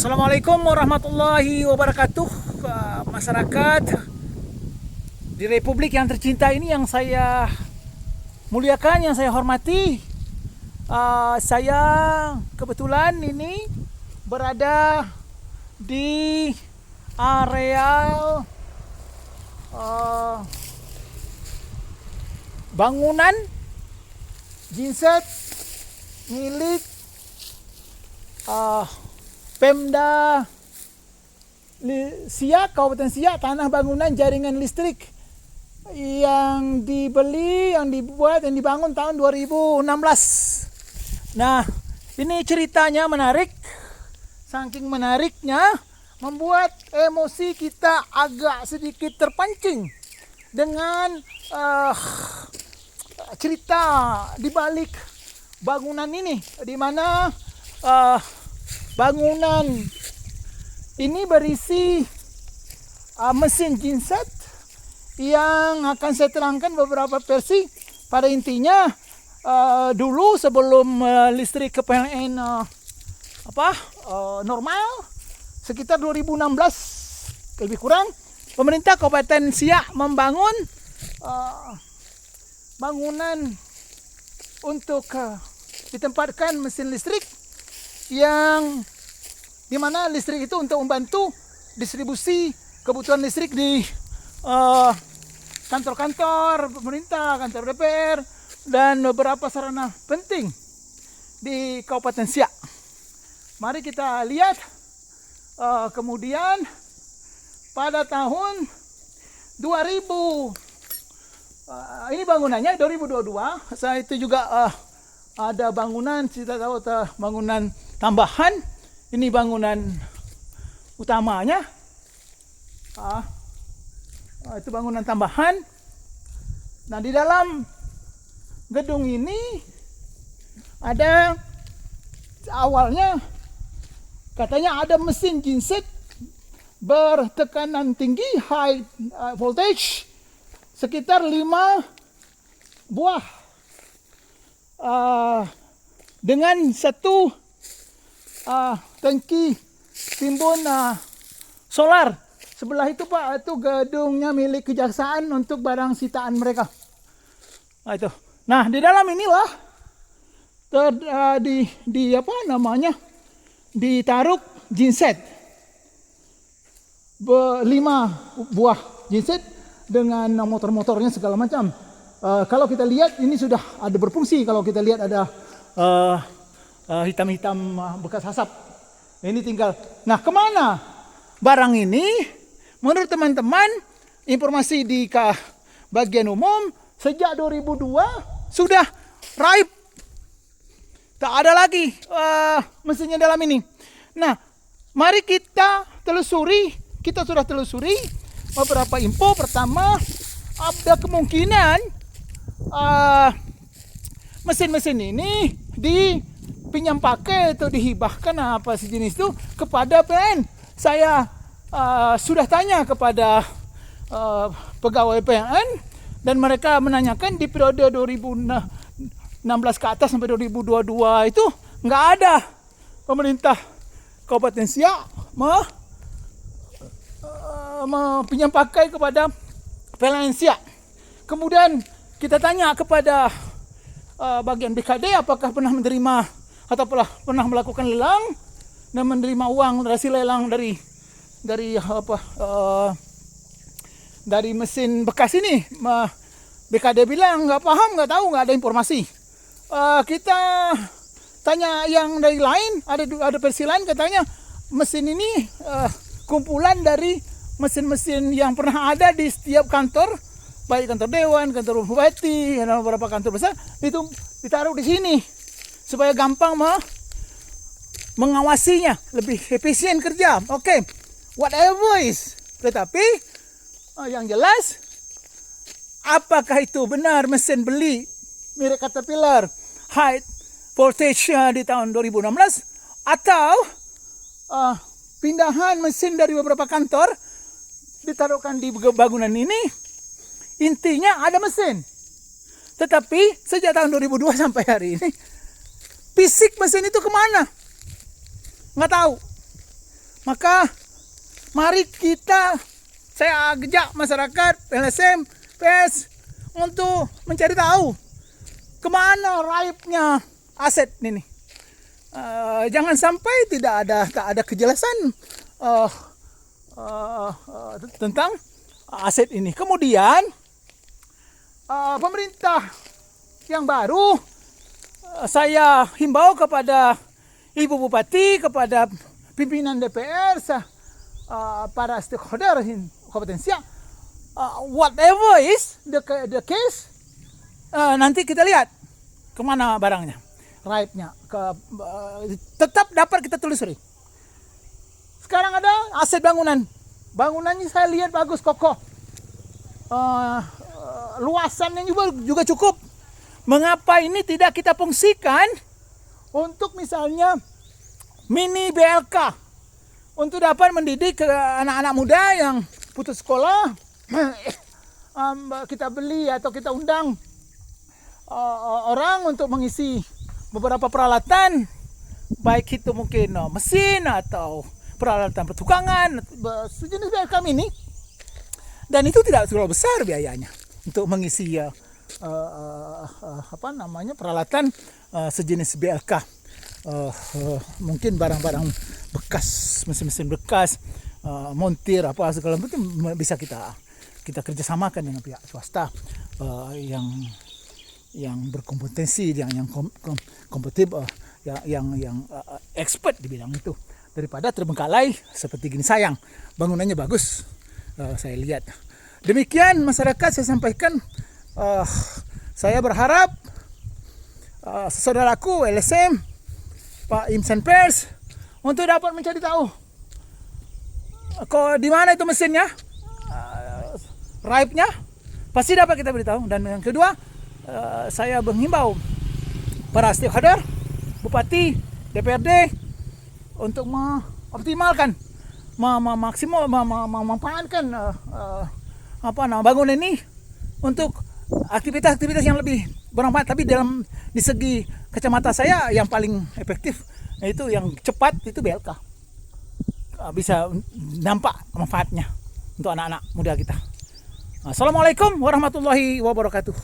Assalamualaikum warahmatullahi wabarakatuh. Masyarakat di Republik yang tercinta ini yang saya muliakan, yang saya hormati. Saya kebetulan ini berada di area bangunan genset milik Pemda Siak, Kabupaten Siak, tanah bangunan jaringan listrik yang dibeli, yang dibuat, yang dibangun tahun 2016. Nah, ini ceritanya menarik. Saking menariknya membuat emosi kita agak sedikit terpancing dengan cerita di balik bangunan ini, di mana bangunan ini berisi mesin genset yang akan saya terangkan beberapa versi. Pada intinya dulu sebelum listrik ke PLN normal sekitar 2016 lebih kurang, pemerintah Kabupaten Siak membangun bangunan untuk ditempatkan mesin listrik yang dimana listrik itu untuk membantu distribusi kebutuhan listrik di kantor-kantor pemerintah, kantor DPR, dan beberapa sarana penting di Kabupaten Siak. Mari kita lihat. Kemudian pada tahun 2000, ini bangunannya 2022. Saya itu juga ada bangunan, kita tahu bangunan tambahan. Ini bangunan utamanya. Itu bangunan tambahan. Nah, di dalam gedung ini ada awalnya katanya ada mesin genset bertekanan tinggi, high voltage, sekitar 5 buah dengan satu tangki timbun solar. Sebelah itu Pak, itu gedungnya milik kejaksaan untuk barang sitaan mereka. Nah, itu. Nah, di dalam inilah ditaruh genset. 5 buah genset dengan motor-motornya segala macam. Kalau kita lihat ini sudah ada berfungsi. Kalau kita lihat ada hitam-hitam bekas asap. Ini tinggal. Nah, kemana barang ini? Menurut teman-teman, informasi di bagian umum, sejak 2002 sudah raib. Tak ada lagi mesinnya dalam ini. Nah, mari kita telusuri. Kita sudah telusuri beberapa info. Pertama, ada kemungkinan mesin-mesin ini dipinjam pakai atau dihibahkan apa sejenis itu kepada PLN. Saya sudah tanya kepada pegawai PLN dan mereka menanyakan di periode 2016 ke atas sampai 2022 itu nggak ada pemerintah Kabupaten Siak pinjam pakai kepada PLN Siak. Kemudian kita tanya kepada bagian BKD apakah pernah menerima atau pernah melakukan lelang dan menerima uang hasil lelang dari mesin bekas ini. BKD bilang nggak paham, nggak tahu, nggak ada informasi. Kita tanya yang dari lain, ada versi lain katanya mesin ini kumpulan dari mesin-mesin yang pernah ada di setiap kantor, baik kantor dewan, kantor bupati, dan beberapa kantor besar, itu ditaruh di sini supaya gampang mengawasinya, lebih efisien kerja. Oke, whatever is. Tetapi yang jelas, apakah itu benar mesin beli merek Caterpillar high voltage di tahun 2016 atau pindahan mesin dari beberapa kantor ditaruhkan di bangunan ini? Intinya ada mesin, tetapi sejak tahun 2002 sampai hari ini fisik mesin itu kemana? Nggak tahu. Maka mari saya ajak masyarakat LSM, PS untuk mencari tahu kemana raibnya aset ini. Jangan sampai tak ada kejelasan tentang aset ini. Kemudian pemerintah yang baru, saya himbau kepada Ibu Bupati, kepada pimpinan DPR, para stakeholder in Kabupaten Siak, whatever is the case, nanti kita lihat kemana barangnya, raibnya, tetap dapat kita telusuri. Sekarang ada aset bangunannya saya lihat bagus, kokoh, luasannya juga cukup. Mengapa ini tidak kita fungsikan untuk misalnya mini BLK, untuk dapat mendidik anak-anak muda yang putus sekolah. Kita beli atau kita undang orang untuk mengisi beberapa peralatan, baik itu mungkin mesin atau peralatan pertukangan, sejenis BLK mini. Dan itu tidak terlalu besar biayanya untuk mengisi peralatan sejenis BLK. Mungkin barang-barang bekas, mesin-mesin bekas, montir apa segala macam bisa kita kerjasamakan dengan pihak swasta yang berkompetensi, yang kompetitif, yang expert di bidang itu, daripada terbengkalai seperti gini. Sayang, bangunannya bagus, saya lihat. Demikian masyarakat saya sampaikan. Saya berharap saudaraku LSM, Pak Imsan Pers, untuk dapat mencari tahu di mana itu mesinnya, raibnya, pasti dapat kita beritahu. Dan yang kedua, saya menghimbau para stakeholder, Bupati, DPRD untuk mengoptimalkan, memanfaatkan bangunan ini untuk aktivitas-aktivitas yang lebih bermanfaat. Tapi di segi kacamata saya yang paling efektif, yaitu yang cepat, itu BLK. Bisa nampak manfaatnya untuk anak-anak muda kita. Assalamualaikum warahmatullahi wabarakatuh.